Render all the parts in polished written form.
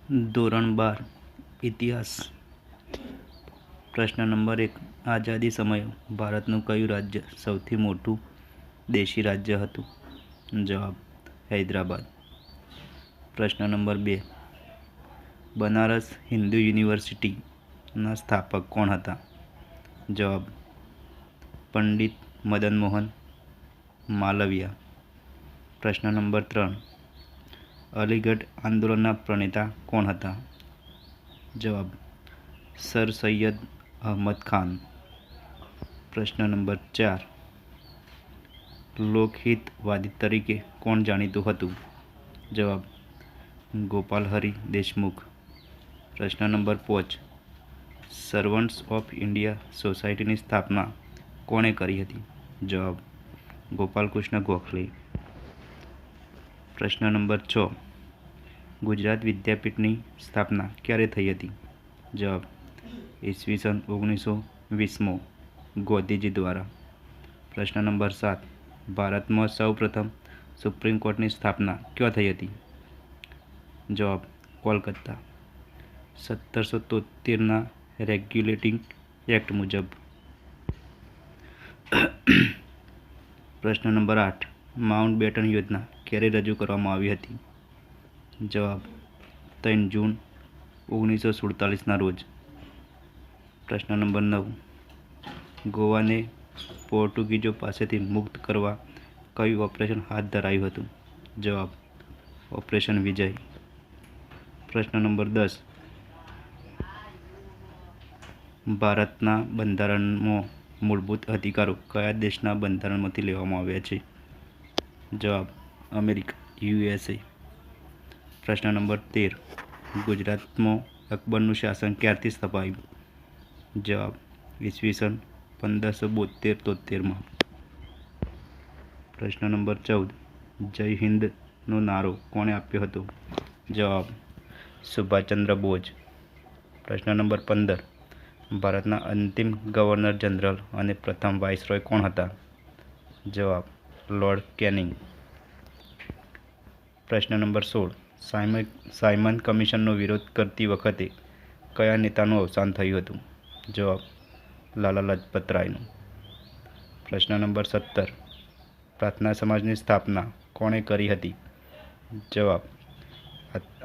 ધોરણ 12 ઇતિહાસ. પ્રશ્ન નંબર 1. આઝાદી સમયે ભારતનું કયું રાજ્ય સૌથી મોટું દેશી રાજ્ય હતું? જવાબ: હૈદરાબાદ. પ્રશ્ન નંબર 2. બનારસ હિન્દુ યુનિવર્સિટીના સ્થાપક કોણ હતા? જવાબ: પંડિત મદન મોહન માલવિયા. પ્રશ્ન નંબર 3. અલીગઢ આંદોલનના પ્રણેતા કોણ હતા? જવાબ: સર સૈયદ અહમદ ખાન. પ્રશ્ન નંબર 4. લોકહિતવાદી તરીકે કોણ જાણીતું હતું? જવાબ: ગોપાલ હરી દેશમુખ. પ્રશ્ન નંબર 5. સર્વન્ટ્સ ઓફ ઇન્ડિયા સોસાયટીની સ્થાપના કોણે કરી હતી? જવાબ: ગોપાલકૃષ્ણ ગોખલે. પ્રશ્ન નંબર 6. ગુજરાત વિદ્યાપીઠની સ્થાપના ક્યારે થઈ હતી? જવાબ: ઈસવીસન 1920 ગોધીજી દ્વારા. પ્રશ્ન નંબર 7. ભારતમાં સૌપ્રથમ સુપ્રીમ કોર્ટની સ્થાપના ક્યાં થઈ હતી? જવાબ: કોલકાતા. 1773ના રેગ્યુલેટિંગ એક્ટ મુજબ. પ્રશ્ન નંબર 8. માઉન્ટ બેટન યોજના ક્યારે રજૂ કરવામાં આવી હતી? જવાબ: 3 જૂન 1947ના રોજ. પ્રશ્ન નંબર 9. ગોવાને પોર્ટુગીઝો પાસેથી મુક્ત કરવા કયું ઓપરેશન હાથ ધરાયું હતું? જવાબ: ઓપરેશન વિજય. પ્રશ્ન નંબર 10. ભારતના બંધારણમાં મૂળભૂત અધિકારો કયા દેશના બંધારણમાંથી લેવામાં આવ્યા છે? જવાબ: અમેરિકા USA. પ્રશ્ન નંબર 13. ગુજરાતમાં અકબરનું શાસન ક્યારથી સ્થપાયું? જવાબ: ઈસવીસન 1572-73માં. પ્રશ્ન નંબર 14. જય હિન્દનો નારો કોણે આપ્યો હતો? જવાબ: સુભાષચંદ્ર બોઝ. પ્રશ્ન નંબર 15. ભારતના અંતિમ ગવર્નર જનરલ અને પ્રથમ વાઇસરોય કોણ હતા? જવાબ: લોર્ડ કેનિંગ. પ્રશ્ન નંબર 16. સાયમન કમિશનનો વિરોધ કરતી વખતે કયા નેતાનું અવસાન થયું હતું? જવાબ: લાલા લજપત રાયનું. પ્રશ્ન નંબર 17. પ્રાર્થના સમાજની સ્થાપના કોણે કરી હતી? જવાબ: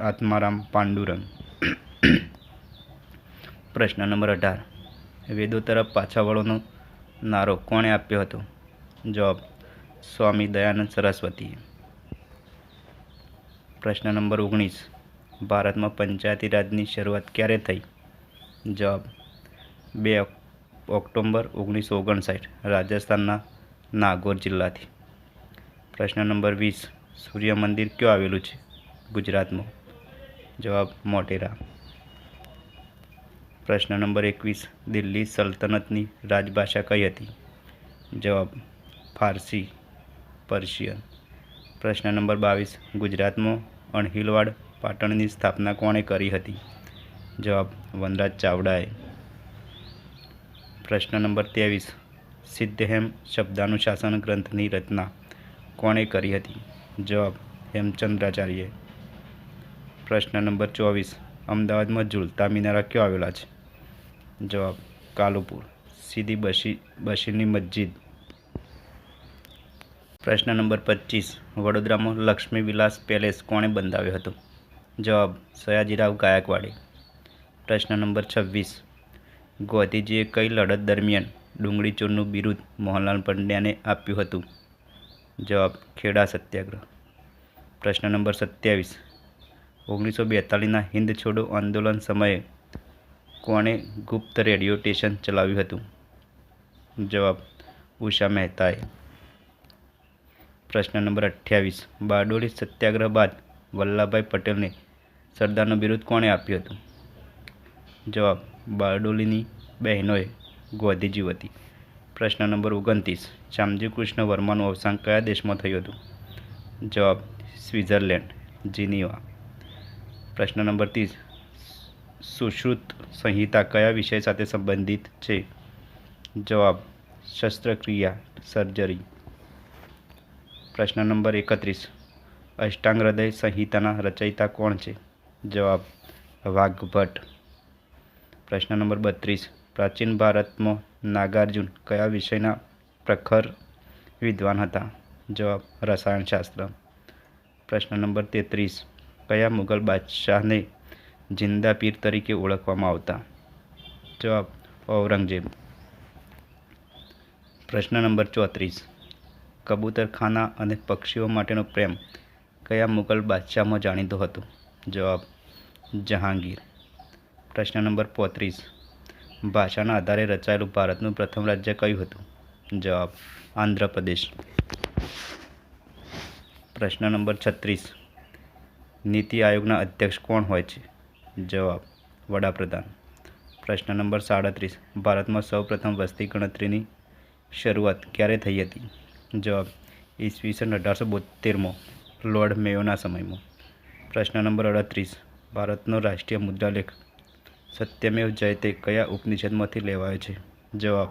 આત્મારામ પાંડુરંગ. પ્રશ્ન નંબર 18. વેદો તરફ પાછા વળોનો નારો કોણે આપ્યો હતો? જવાબ: સ્વામી દયાનંદ સરસ્વતીએ. પ્રશ્ન નંબર 19. ભારતમાં પંચાયતી રાજની શરૂઆત ક્યારે થઈ? જવાબ: 2 ઓક્ટોબર 1959 રાજસ્થાનના નાગૌર જિલ્લાથી. પ્રશ્ન નંબર 20. સૂર્ય મંદિર ક્યાં આવેલું છે? ગુજરાતમાં. જવાબ: મોટેરા. પ્રશ્ન નંબર 21. દિલ્હી સલ્તનતની રાજભાષા કઈ હતી? જવાબ: ફારસી પર્શિયન. પ્રશ્ન નંબર 22. ગુજરાતમાં અણહિલવાડ પાટણની સ્થાપના કોણે કરી હતી? જવાબ: વનરાજ ચાવડાએ. પ્રશ્ન નંબર 23. સિદ્ધહેમ શબ્દાનુશાસન ગ્રંથની રચના કોણે કરી હતી? જવાબ: હેમચંદ્રાચાર્યએ. પ્રશ્ન નંબર 24. અમદાવાદમાં ઝૂલતા મિનારા ક્યાં આવેલા છે? જવાબ: કાલુપુર. સીદી બશીરની મસ્જિદ. પ્રશ્ન નંબર 25. વડોદરામાં લક્ષ્મી વિલાસ પેલેસ કોણે બંધાવ્યો હતો? જવાબ: સયાજીરાવ ગાયકવાડે. પ્રશ્ન નંબર 26. ગોધીજીએ કઈ લડત દરમિયાન ડુંગળી ચોરનું બિરુદ મોહનલાલ પંડ્યાને આપ્યું હતું? જવાબ: ખેડા સત્યાગ્રહ. પ્રશ્ન નંબર 27. 1942ના હિંદ છોડો આંદોલન સમયે કોણે ગુપ્ત રેડિયો સ્ટેશન ચલાવ્યું હતું? જવાબ: ઉષા મહેતાએ. પ્રશ્ન નંબર 28. બારડોલી સત્યાગ્રહ બાદ વલ્લભભાઈ પટેલને સરદારનું બિરુદ કોણે આપ્યું હતું? જવાબ: બારડોલીની બહેનોએ ગોધીજી વતી. પ્રશ્ન નંબર 29. શામજી કૃષ્ણ વર્માનું અવસાન કયા દેશમાં થયું હતું? જવાબ: સ્વિટ્ઝરલેન્ડ જીનીવા. પ્રશ્ન નંબર 30. સુશ્રુત સંહિતા કયા વિષય સાથે સંબંધિત છે? જવાબ: શસ્ત્રક્રિયા સર્જરી. પ્રશ્ન નંબર 31. અષ્ટાંગ હૃદય સંહિતાના રચયિતા કોણ છે? જવાબ વાઘભટ્ટ. પ્રશ્ન નંબર 32. પ્રાચીન ભારતમાં નાગાર્જુન કયા વિષયના પ્રખર વિદ્વાન હતા? જવાબ રસાયણશાસ્ત્ર. પ્રશ્ન નંબર 33. કયા મુગલ બાદશાહને જિંદા પીર તરીકે ઓળખવામાં આવતા? જવાબ ઔરંગઝેબ. પ્રશ્ન નંબર 34. કબૂતરખાના અને પક્ષીઓ માટેનો પ્રેમ કયા મુગલ બાદશાહમાં જાણીતો હતો? જવાબ જહાંગીર. પ્રશ્ન નંબર 35. ભાષાના આધારે રચાયેલું ભારતનું પ્રથમ રાજ્ય કયું હતું? જવાબ આંધ્રપ્રદેશ. પ્રશ્ન નંબર 36. નીતિ આયોગના અધ્યક્ષ કોણ હોય છે? જવાબ વડાપ્રધાન. પ્રશ્ન નંબર 37. ભારતમાં સૌપ્રથમ વસ્તી ગણતરીની શરૂઆત ક્યારે થઈ હતી? જવાબ ઈસવીસન 1872માં લોર્ડ મેયોના સમયમાં. પ્રશ્ન નંબર 38. ભારતનો રાષ્ટ્રીય મુદ્રાલેખ સત્યમેવ જયતે કયા ઉપનિષદમાંથી લેવાયો છે? જવાબ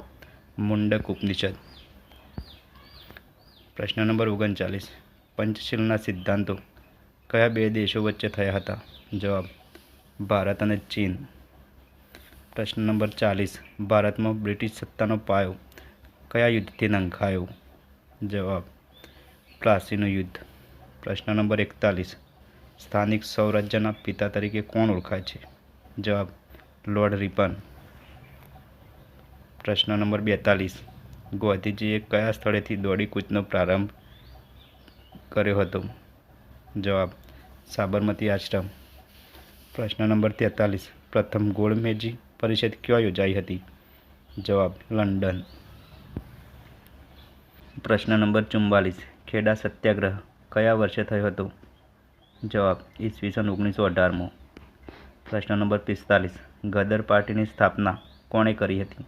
મુંડક ઉપનિષદ. પ્રશ્ન નંબર 39. પંચશીલના સિદ્ધાંતો કયા બે દેશો વચ્ચે થયા હતા? જવાબ ભારત અને ચીન. પ્રશ્ન નંબર 40. ભારતમાં બ્રિટિશ સત્તાનો પાયો કયા યુદ્ધથી નંખાયો? જવાબ પ્લાસીનું યુદ્ધ. પ્રશ્ન નંબર 41. સ્થાનિક સ્વરાજ્યના પિતા તરીકે કોણ ઓળખાય છે? જવાબ લોર્ડ રિપન. પ્રશ્ન નંબર 42. ગાંધીજીએ કયા સ્થળેથી દોડી કૂચનો પ્રારંભ કર્યો હતો? જવાબ સાબરમતી આશ્રમ. પ્રશ્ન નંબર 43. પ્રથમ ગોળમેજી પરિષદ ક્યાં યોજાઈ હતી? જવાબ લંડન. પ્રશ્ન નંબર 44. ખેડા સત્યાગ્રહ કયા વર્ષે થયો હતો? જવાબ ઈસવીસન 1918માં. પ્રશ્ન નંબર 45. ગદર પાર્ટીની સ્થાપના કોણે કરી હતી?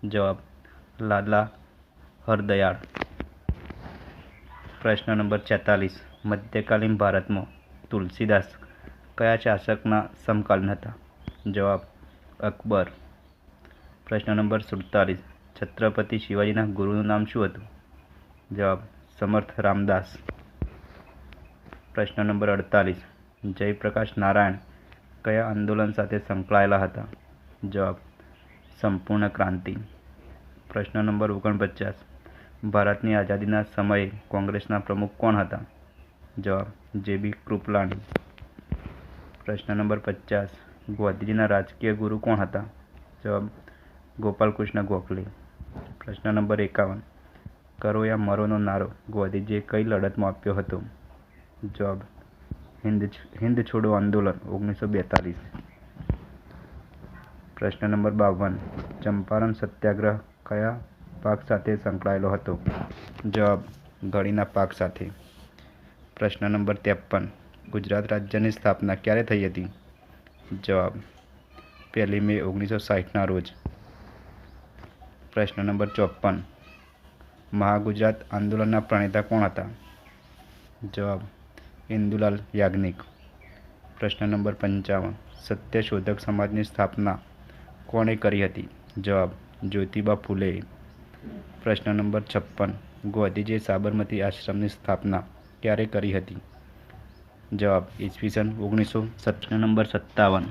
જવાબ લાલા હરદયાળ. પ્રશ્ન નંબર 46. મધ્યકાલીન ભારતમાં તુલસીદાસ કયા શાસકના સમકાલીન હતા? જવાબ અકબર. પ્રશ્ન નંબર 47. છત્રપતિ શિવાજીના ગુરુનું નામ શું હતું? જવાબ સમર્થ રામદાસ. પ્રશ્ન નંબર 48. જયપ્રકાશ નારાયણ કયા આંદોલન સાથે સંકળાયેલા હતા? જવાબ સંપૂર્ણ ક્રાંતિ. પ્રશ્ન નંબર 49. ભારતની આઝાદીના સમયે કોંગ્રેસના પ્રમુખ કોણ હતા? જવાબ જેબી કૃપલાણી. પ્રશ્ન નંબર 50. ગાંધીજીના રાજકીય ગુરુ કોણ હતા? જવાબ ગોપાલકૃષ્ણ ગોખલે. પ્રશ્ન નંબર 51. કરો યા મરોનો નારો ગાંધીજીએ કઈ લડતમાં આપ્યો હતો? જવાબ હિન્દ છોડો આંદોલન 1942. પ્રશ્ન નંબર 52. ચંપારણ સત્યાગ્રહ કયા પાક સાથે સંકળાયેલો હતો? જવાબ ઘડીના પાક સાથે. પ્રશ્ન નંબર 53. ગુજરાત રાજ્યની સ્થાપના ક્યારે થઈ હતી? જવાબ 1 મે 1960ના રોજ. પ્રશ્ન નંબર 54. મહાગુજરાત આંદોલનના પ્રણેતા કોણ હતા? જવાબ ઇન્દુલાલ યાજ્ઞિક. પ્રશ્ન નંબર 55. સત્યશોધક સમાજની સ્થાપના કોણે કરી હતી? જવાબ જ્યોતિબા ફૂલે. પ્રશ્ન નંબર 56. ગાંધીજીએ સાબરમતી આશ્રમની સ્થાપના ક્યારે કરી હતી? જવાબ ઈસવીસન 1917. પ્રશ્ન નંબર 57.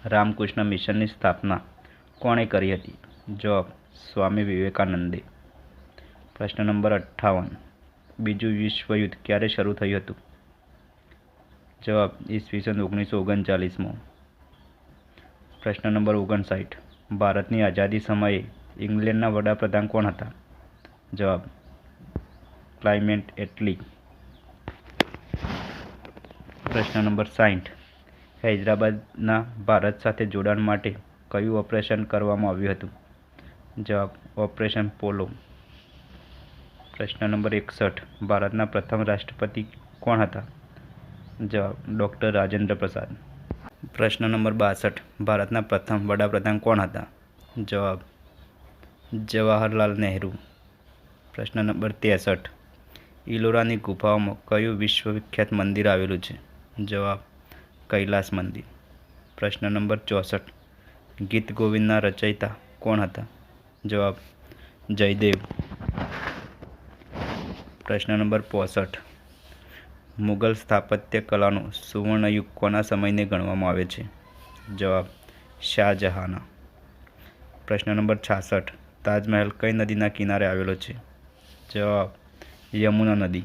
રામકૃષ્ણ મિશનની સ્થાપના કોણે કરી હતી? જવાબ સ્વામી વિવેકાનંદે. પ્રશ્ન નંબર 58. બીજું વિશ્વયુદ્ધ ક્યારે શરૂ થયું હતું? જવાબ ઈસવીસન 1939માં. પ્રશ્ન નંબર 59. ભારતની આઝાદી સમયે ઇંગ્લેન્ડના વડાપ્રધાન કોણ હતા? જવાબ ક્લાઇમેન્ટ એટલી. પ્રશ્ન નંબર 60. હૈદરાબાદના ભારત સાથે જોડાણ માટે કયું ઓપરેશન કરવામાં આવ્યું હતું? જવાબ ઓપરેશન પોલો. પ્રશ્ન નંબર 61. ભારતના પ્રથમ રાષ્ટ્રપતિ કોણ હતા? જવાબ ડૉક્ટર રાજેન્દ્ર પ્રસાદ. પ્રશ્ન નંબર 62. ભારતના પ્રથમ વડાપ્રધાન કોણ હતા? જવાબ જવાહરલાલ નહેરુ. પ્રશ્ન નંબર 63. ઇલોરાની ગુફાઓમાં કયું વિશ્વવિખ્યાત મંદિર આવેલું છે? જવાબ કૈલાસ મંદિર. પ્રશ્ન નંબર 64. ગીત ગોવિંદના રચયિતા કોણ હતા? જવાબ જયદેવ. પ્રશ્ન નંબર 65. મુગલ સ્થાપત્ય કલાનો સુવર્ણયુગ કોના સમયને ગણવામાં આવે છે? જવાબ શાહજહાંના. પ્રશ્ન નંબર 66. તાજમહેલ કઈ નદીના કિનારે આવેલો છે? જવાબ યમુના નદી.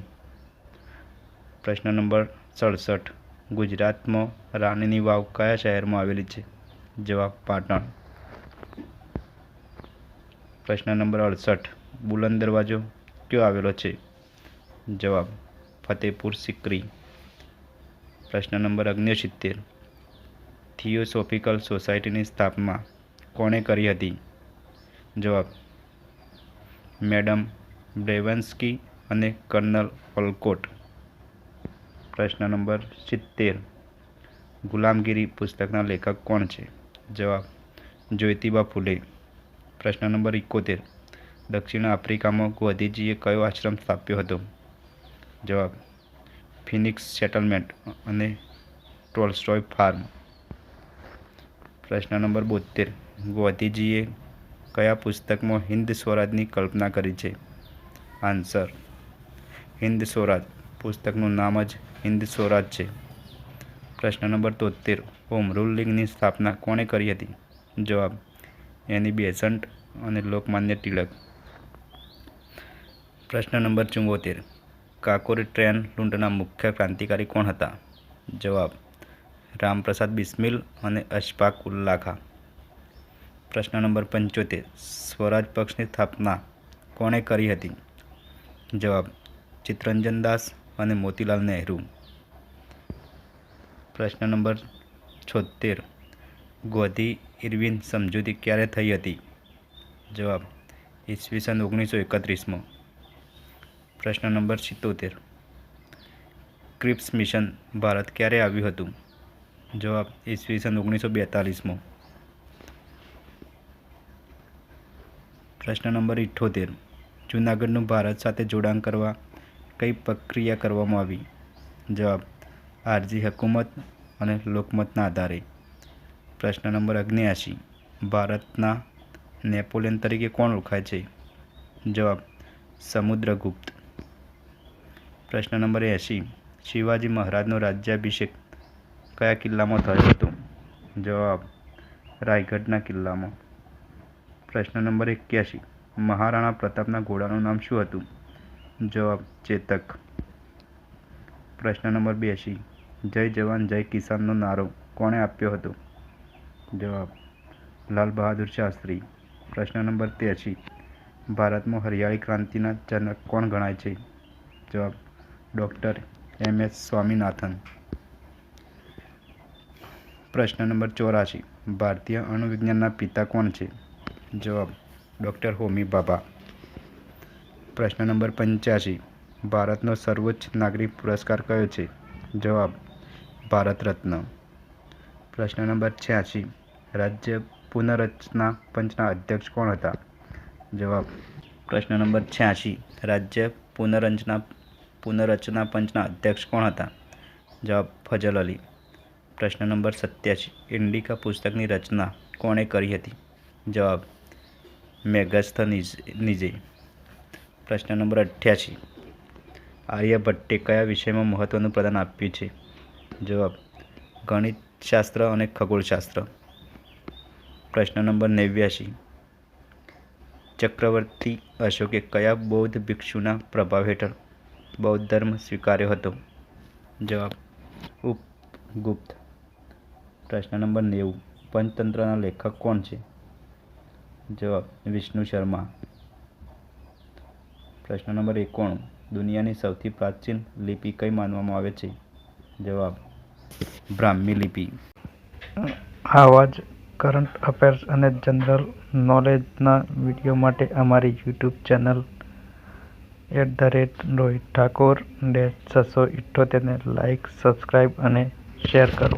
પ્રશ્ન નંબર 67. ગુજરાતમાં રાણીની વાવ કયા શહેરમાં આવેલી છે? જવાબ પાટણ. પ્રશ્ન નંબર 68. બુલંદ દરવાજો ક્યો આવેલો છે? જવાબ ફતેપુર સિકરી. પ્રશ્ન નંબર 69. થિયોસોફિકલ સોસાયટીની સ્થાપના કોણે કરી હતી? જવાબ મેડમ બ્લેવાન્સ્કી અને કર્નલ ઓલકોટ. પ્રશ્ન નંબર 70. ગુલામગીરી પુસ્તકના લેખક કોણ છે? જવાબ જ્યોતિબા ફૂલે. પ્રશ્ન નંબર 71. દક્ષિણ આફ્રિકામાં ગાંધીજીએ કયો આશ્રમ સ્થાપ્યો હતો? જવાબ ફિનિક્સ સેટલમેન્ટ અને ટોલ્સ્ટોય ફાર્મ. પ્રશ્ન નંબર 72. ગાંધીજીએ કયા પુસ્તકમાં હિન્દ સ્વરાજની કલ્પના કરી છે? આન્સર હિન્દ સ્વરાજ. પુસ્તકનું નામ જ હિન્દ સ્વરાજ છે. પ્રશ્ન નંબર 73. હોમ રૂલ લીગની સ્થાપના કોણે કરી હતી? જવાબ એની બેસન્ટ અને લોકમાન્ય ટિળક. પ્રશ્ન નંબર 74. કાકોરી ટ્રેન લૂંટના મુખ્ય ક્રાંતિકારી કોણ હતા? જવાબ રામપ્રસાદ બિસ્મિલ અને અશફાક ઉલ્લા ખાં. પ્રશ્ન નંબર 75. સ્વરાજ પક્ષની સ્થાપના કોણે કરી હતી? જવાબ ચિત્તરંજન દાસ અને મોતીલાલ નહેરુ. પ્રશ્ન નંબર 76. ગોધી ઇરવિન સમજૂતી ક્યારે થઈ હતી? જવાબ ઈસવીસન 1931માં. પ્રશ્ન નંબર 77. ક્રિપ્સ મિશન ભારત ક્યારે આવ્યું હતું? જવાબ ઈસવીસન 1942માં. પ્રશ્ન નંબર 78. જૂનાગઢનું ભારત સાથે જોડાણ કરવા કઈ પ્રક્રિયા કરવામાં આવી? જવાબ આરજી હકુમત અને લોકમતના આધારે. પ્રશ્ન નંબર 79. ભારતના નેપોલિયન તરીકે કોણ ઓળખાય છે? જવાબ સમુદ્રગુપ્ત. પ્રશ્ન નંબર 80. શિવાજી મહારાજનો રાજ્યાભિષેક કયા કિલ્લામાં થયો હતો? જવાબ રાયગઢના કિલ્લામાં. પ્રશ્ન નંબર 81. મહારાણા પ્રતાપના ઘોડાનું નામ શું હતું? જવાબ ચેતક. પ્રશ્ન નંબર 82. જય જવાન જય કિસાનનો નારો કોણે આપ્યો હતો? જવાબ લાલ બહાદુર શાસ્ત્રી. પ્રશ્ન નંબર 83. ભારતમાં હરિયાળી ક્રાંતિના જનક કોણ ગણાય છે? જવાબ ડૉક્ટર MS સ્વામીનાથન. પ્રશ્ન નંબર 84. ભારતીય અણુવિજ્ઞાનના પિતા કોણ છે? જવાબ ડૉક્ટર હોમી ભાભા. પ્રશ્ન નંબર 85. ભારતનો સર્વોચ્ચ નાગરિક પુરસ્કાર કયો છે? જવાબ ભારત રત્ન. પ્રશ્ન નંબર 86. રાજ્ય પુનર્રચના પંચના અધ્યક્ષ કોણ હતા? જવાબ પ્રશ્ન નંબર 86. રાજ્ય પુનર્રચના પંચના અધ્યક્ષ કોણ હતા? જવાબ ફજલ અલી. પ્રશ્ન નંબર 87. ઇન્ડિકા પુસ્તકની રચના કોણે કરી હતી? જવાબ મેગસ્થનીઝે. પ્રશ્ન નંબર 88. આર્યભટ્ટે કયા વિષયમાં મહત્વનું પ્રદાન આપ્યું છે? જવાબ ગણિતશાસ્ત્ર અને ખગોળશાસ્ત્ર. પ્રશ્ન નંબર 89. ચક્રવર્તી અશોકે કયા બૌદ્ધ ભિક્ષુના પ્રભાવ હેઠળ બૌદ્ધ ધર્મ સ્વીકાર્યો હતો? જવાબ ઉપગુપ્ત. પ્રશ્ન નંબર 90. પંચતંત્રના લેખક કોણ છે? જવાબ વિષ્ણુ શર્મા. પ્રશ્ન નંબર 91. દુનિયાની સૌથી પ્રાચીન લિપિ કઈ માનવામાં આવે છે? જવાબ બ્રાહ્મી લિપિ. આવા જ કરંટ અફેર્સ અને જનરલ નોલેજના વિડીયો માટે અમારી યુટ્યુબ ચેનલ @રોહિત ઠાકોર -678 ને લાઇક, સબસ્ક્રાઈબ અને શેર કરો.